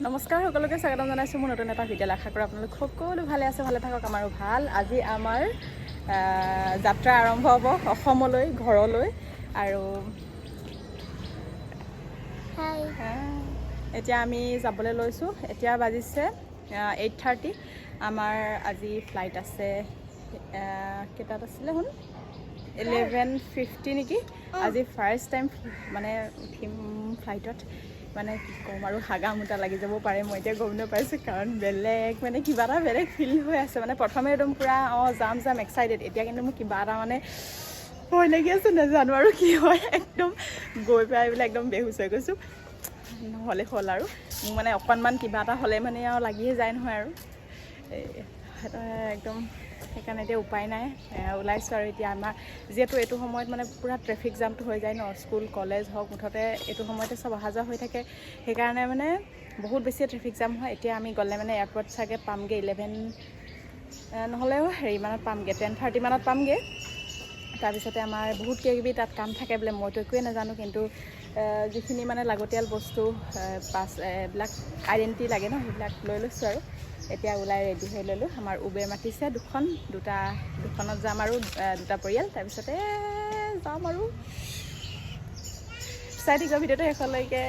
নমস্কাৰ সকলোকে স্বাগতম জনাইছোঁ মোৰ নতুন এটা ভিডিঅ'লৈ। আশা কৰোঁ আপোনালোক সকলো ভালে আছে, ভালে থাকক, আমাৰো ভাল। আজি আমাৰ যাত্ৰা আৰম্ভ হ'ব অসমলৈ, ঘৰলৈ। আৰু এতিয়া আমি যাবলৈ লৈছোঁ। এতিয়া বাজিছে 8:30। আমাৰ আজি ফ্লাইট আছে, কেইটাত আছিলে শুন 11:50 নেকি। আজি ফাৰ্ষ্ট টাইম মানে উঠিম ফ্লাইটত। মানে কি ক'ম আৰু, হাগা মোটা লাগি যাব পাৰে, মই এতিয়া গম নাপাইছোঁ। কাৰণ বেলেগ মানে কিবা এটা বেলেগ ফিল হৈ আছে। মানে প্ৰথমে একদম পূৰা যাম এক্সাইটেড। এতিয়া কিন্তু মোৰ কিবা এটা মানে ভয় লাগি আছে, নাজানো আৰু কি হয়। একদম গৈ পাই বোলে একদম বেহুচ হৈ গৈছোঁ। নহ'লে হ'ল আৰু মোৰ মানে অকণমান কিবা এটা হ'লে মানে আৰু লাগিয়ে যায় নহয় আৰু একদম। সেইকাৰণে এতিয়া উপায় নাই, ওলাইছোঁ আৰু এতিয়া আমাৰ যিহেতু এইটো সময়ত মানে পূৰা ট্ৰেফিক জামটো হৈ যায় ন, স্কুল কলেজ হওক, মুঠতে এইটো সময়তে চব অহা যোৱা হৈ থাকে। সেইকাৰণে মানে বহুত বেছি ট্ৰেফিক জাম হয়। এতিয়া আমি গ'লে মানে এয়াৰপৰ্ট চাগে পামগৈ 11 নহ'লেও হেৰিমানত পামগৈ, 10:30 মানত পামগৈ। তাৰপিছতে আমাৰ বহুত কিবাকিবি তাত কাম থাকে বোলে, মইতো একোৱে নাজানো। কিন্তু যিখিনি মানে লাগতিয়াল বস্তু, পাছ এইবিলাক আইডেণ্টিটি লাগে ন, সেইবিলাক লৈ লৈছোঁ আৰু এতিয়া ওলাই ৰেডি হৈ ল'লোঁ। আমাৰ উবেৰ মাতিছে দুখনত যাম আৰু দুটা পৰিয়াল। তাৰপিছতে যাম আৰু চাই থাকিব ভিডিঅ'টো শেষলৈকে।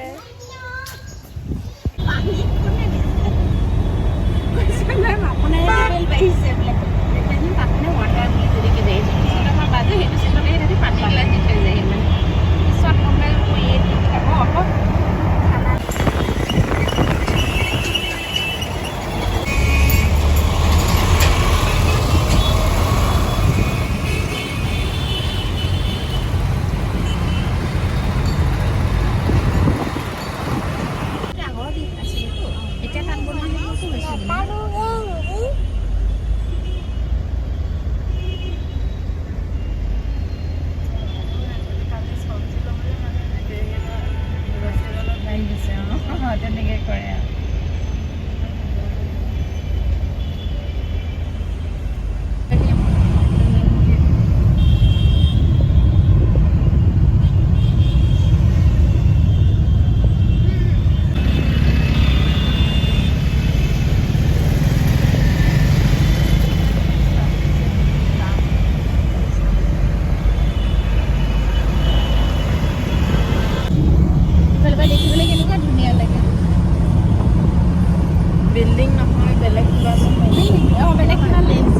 তেনেকৈ কৰে আৰু বিল্ডিং নহয়, বেলেগ কিবা বেলেগ কিবা লেন্স।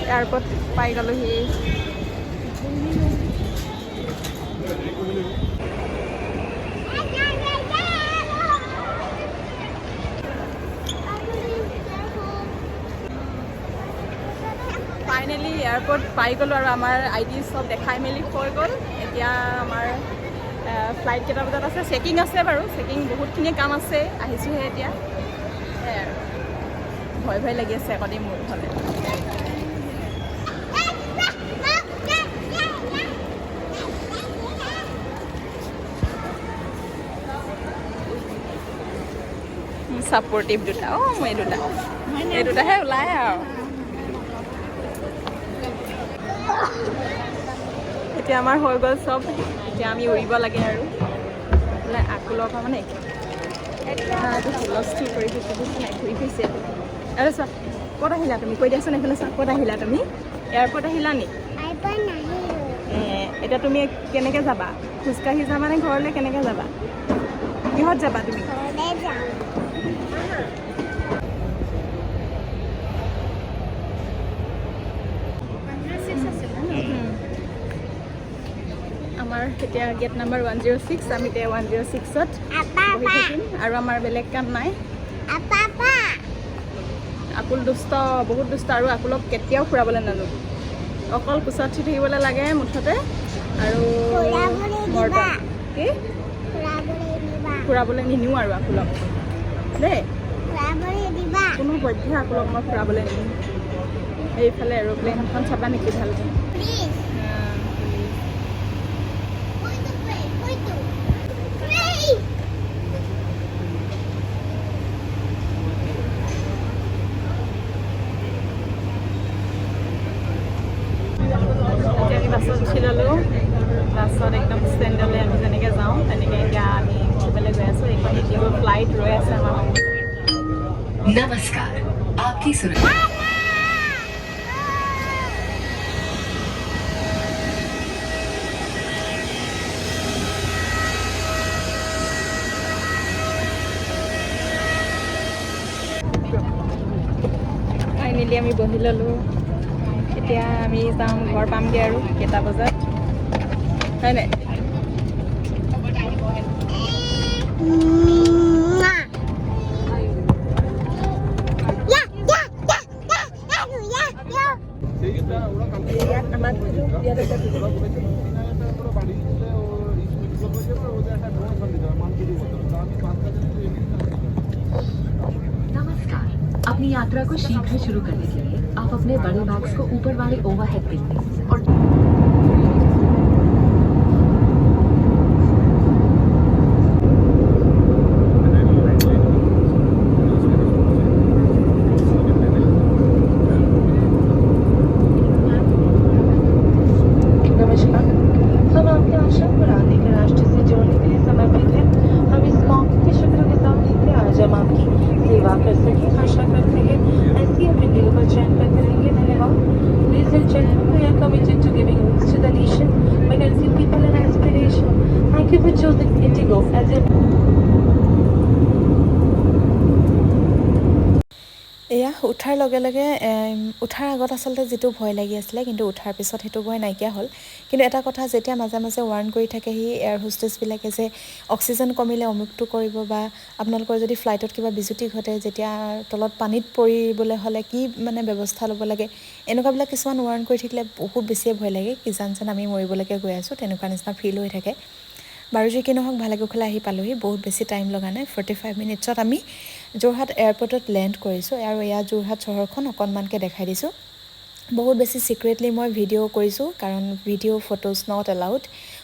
এয়াৰপৰ্ট পাই গ'লোহি। ফাইনেলি এয়াৰপৰ্ট পাই গ'লোঁ আৰু আমাৰ ID চব দেখাই মেলি হৈ গ'ল। এতিয়া আমাৰ ফ্লাইট কেইটা বজাত আছে, চেকিং আছে বাৰু, চেকিং বহুতখিনি কাম আছে। আহিছোঁহে এতিয়া, আৰু ভয় লাগি আছে আকৌ দেই মোৰ হ'লে। ছাপৰ্টিভ দুটা, মই এই দুটাহে ওলাই আৰু। এতিয়া আমাৰ হৈ গ'ল চব, এতিয়া আমি উৰিব লাগে আৰু বোলে আকুলৰ পৰা মানে এইটো হুলস্থুল কৰি থৈছে, ঘূৰি ফুৰিছে। আৰু চোৱা, ক'ত আহিলা তুমি? কৈ দিয়াচোন এইফালে চোৱা, ক'ত আহিলা তুমি? এয়াৰপৰ্ট আহিলা নি? এতিয়া তুমি কেনেকৈ যাবা? খোজকাঢ়ি যাবা নে ঘৰলৈ? কেনেকৈ যাবা? কিহত যাবা তুমি? আমাৰ এতিয়া গেট নাম্বাৰ 106, আমি এতিয়া 106ত বহি থাকিম আৰু আমাৰ বেলেগ কাম নাই। আকুল দুষ্ট, বহুত দুষ্ট, আৰু আকুলক কেতিয়াও ফুৰাবলৈ নানো। অকল কোচত উঠি থাকিবলৈ লাগে মুঠতে। আৰু কি ফুৰাবলৈ নিনিওঁ আৰু আকুলক দেই, কোনো পধ্যে আকুলক মই ফুৰাবলৈ নিনিওঁ। এইফালে এৰোপ্লেন এখন চাবা নেকি ভালকৈ? উঠি ল'লোঁ বাছত একদম ষ্টেণ্ডলৈ আমি যেনেকৈ যাওঁ তেনেকৈ এতিয়া আমি উঠিবলৈ গৈ আছোঁ এইখন ইণ্ডিগো ফ্লাইট ৰৈ আছে আমাৰ नमस्कार आपकी सुरक्षा ফাইনেলি আমি বহি ল'লোঁ এতিয়া আমি যাম ঘৰ পামগৈ আৰু কেইটা বজাত হয় নাই नमस्कार अपनी यात्रा को शीघ्र शुरू करने के लिए आप अपने बड़े बैग्स को ऊपर वाले ओवरहेड बिन में और এয়া উঠাৰ লগে লগে উঠাৰ আগত আচলতে যিটো ভয় লাগি আছিলে কিন্তু উঠাৰ পিছত সেইটো ভয় নাইকিয়া হ'ল কিন্তু এটা কথা যেতিয়া মাজে মাজে ৱাৰ্ণ কৰি থাকেহি এয়াৰ হোষ্টেছবিলাকে যে অক্সিজেন কমিলে অমুকটো কৰিব বা আপোনালোকৰ যদি ফ্লাইটত কিবা বিজুতি ঘটে যেতিয়া তলত পানীত পৰিবলৈ হ'লে কি মানে ব্যৱস্থা ল'ব লাগে এনেকুৱাবিলাক কিছুমান ৱাৰ্ণ কৰি থাকিলে বহুত বেছিয়ে ভয় লাগে কি যেন আমি মৰিবলৈকে গৈ আছোঁ তেনেকুৱা নিচিনা ফিল হৈ থাকে বাৰু যি কি নহওক ভালে কুশলে আহি পালোহি বহুত বেছি টাইম লগা নাই 45 মিনিটছত আমি যোৰহাট এয়াৰপৰ্টত লেণ্ড কৰিছোঁ আৰু এয়া যোৰহাট চহৰখন অকণমানকৈ দেখাই দিছোঁ বহুত বেছি ছিক্ৰেটলি মই ভিডিঅ' কৰিছোঁ কাৰণ ভিডিঅ' ফটোজ নট এলাউড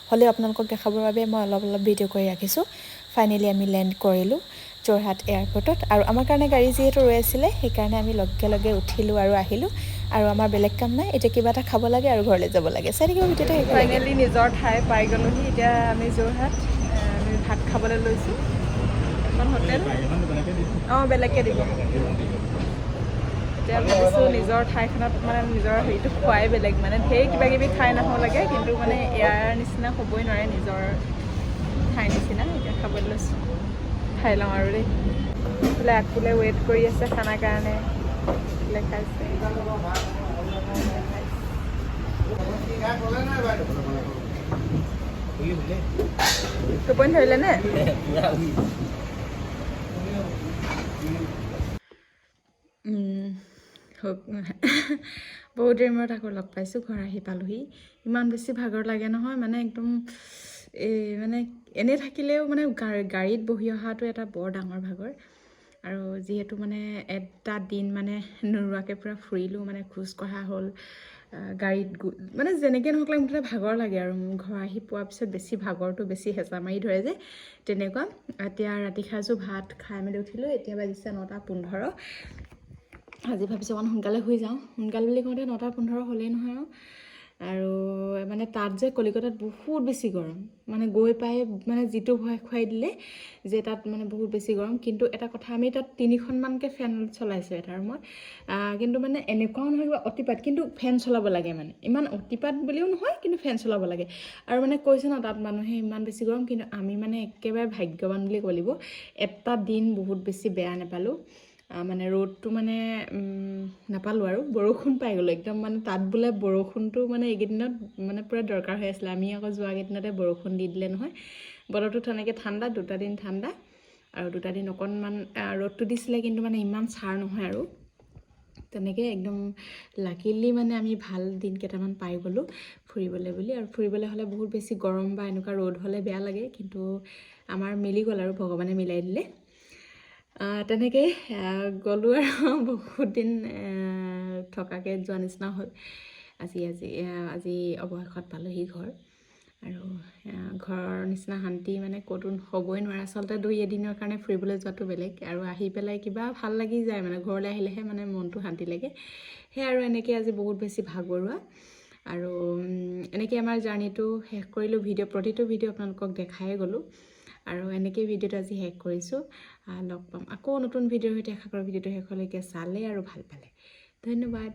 হ'লেও আপোনালোকক দেখাবৰ বাবে মই অলপ ভিডিঅ' কৰি ৰাখিছোঁ ফাইনেলি আমি লেণ্ড কৰিলোঁ যোৰহাট এয়াৰপৰ্টত আৰু আমাৰ কাৰণে গাড়ী যিহেতু ৰৈ আছিলে সেইকাৰণে আমি লগে লগে উঠিলোঁ আৰু আহিলোঁ আৰু আমাৰ বেলেগ কাম নাই এতিয়া কিবা এটা খাব লাগে আৰু ঘৰলৈ যাব লাগে চাই থাকিব ভিডিঅ'টো ফাইনেলি নিজৰ ঠাই পাই গ'লোহি এতিয়া আমি যোৰহাট আমি ভাত খাবলৈ লৈছোঁ এখন হোটেল অঁ বেলেগকৈ দিব এতিয়া ভাবিছোঁ নিজৰ ঠাইখনত মানে নিজৰ হেৰিটো খোৱাই বেলেগ মানে ঢেৰ কিবা কিবি খাই নাহোঁ লাগে কিন্তু মানে ইয়াৰ নিচিনা হ'বই নোৱাৰে নিজৰ ঠাই নিচিনা এতিয়া খাবলৈ লৈছোঁ খাই লওঁ আৰু দেই এইফালে আগফালে ৱেইট কৰি আছে খানাৰ কাৰণে এইফালে খাইছে টোপনি ধৰিলে নে বহুত দেৰি মূৰত আকৌ লগ পাইছোঁ ঘৰ আহি পালোহি ইমান বেছি ভাগৰ লাগে নহয় মানে একদম এই মানে এনেই থাকিলেও মানে গাড়ীত বহি অহাটো এটা বৰ ডাঙৰ ভাগৰ আৰু যিহেতু মানে এটা দিন মানে নোৰোৱাকৈ পূৰা ফুৰিলোঁ মানে খোজ কঢ়া হ'ল গাড়ীত মানে যেনেকৈ নহওক লাগে মুঠতে ভাগৰ লাগে আৰু ঘৰ আহি পোৱাৰ পিছত বেছি ভাগৰটো বেছি হেঁচা মাৰি ধৰে যে তেনেকুৱা এতিয়া ৰাতি সাঁজো ভাত খাই মেলি উঠিলোঁ এতিয়া বাজিছে 9:15 আজি ভাবিছোঁ অকণ সোনকালে শুই যাওঁ সোনকালে বুলি কওঁতে 9:15 হ'লেই নহয় আৰু মানে তাত যে কলিকতাত বহুত বেছি গৰম মানে গৈ পাই মানে যিটো ভয় খুৱাই দিলে যে তাত মানে বহুত বেছি গৰম কিন্তু এটা কথা আমি তাত 3খনমানকৈ ফেন চলাইছোঁ এটা ৰুমত কিন্তু মানে এনেকুৱাও নহয় কিবা অতিপাত কিন্তু ফেন চলাব লাগে মানে ইমান অতিপাত বুলিও নহয় কিন্তু ফেন চলাব লাগে আৰু মানে কৈছে ন তাত মানুহে ইমান বেছি গৰম কিন্তু আমি মানে একেবাৰে ভাগ্যৱান বুলি ক'ব লাগিব এটা দিন বহুত বেছি বেয়া নাপালোঁ মানে ৰ'দটো মানে নাপালোঁ আৰু বৰষুণ পাই গ'লোঁ একদম মানে তাত বোলে বৰষুণটো মানে এইকেইদিনত মানে পূৰা দৰকাৰ হৈ আছিলে আমি আকৌ যোৱা কেইদিনতে বৰষুণ দি দিলে নহয় বতৰটো তেনেকৈ ঠাণ্ডা 2টা দিন ঠাণ্ডা আৰু 2টা দিন অকণমান ৰ'দটো দিছিলে কিন্তু মানে ইমান ছাৰ নহয় আৰু তেনেকৈ একদম লাকিলি মানে আমি ভাল দিন কেইটামান পাই গ'লোঁ ফুৰিবলৈ বুলি আৰু ফুৰিবলৈ হ'লে বহুত বেছি গৰম বা এনেকুৱা ৰ'দ হ'লে বেয়া লাগে কিন্তু আমাৰ মিলি গ'ল আৰু ভগৱানে মিলাই দিলে তেনেকৈ গ'লোঁ আৰু বহুত দিন থকাকৈ যোৱা নিচিনা হ'ল আজি অৱশেষত পালোঁহি ঘৰ আৰু ঘৰৰ নিচিনা শান্তি মানে ক'তো হ'বই নোৱাৰে আচলতে 2 এদিনৰ কাৰণে ফুৰিবলৈ যোৱাটো বেলেগ আৰু আহি পেলাই কিবা ভাল লাগি যায় মানে ঘৰলৈ আহিলেহে মানে মনটো শান্তি লাগে সেয়া আৰু এনেকৈ আজি বহুত বেছি ভাগৰুৱা আৰু এনেকৈ আমাৰ জাৰ্ণিটো শেষ কৰিলোঁ। প্ৰতিটো ভিডিঅ' আপোনালোকক দেখাই গ'লোঁ আৰু এনেকৈ ভিডিঅ'টো আজি শেষ কৰিছোঁ। লগ পাম আকৌ নতুন ভিডিঅ'ৰ সৈতে। আশা কৰোঁ ভিডিঅ'টো শেষলৈকে চালে আৰু ভাল পালে। ধন্যবাদ।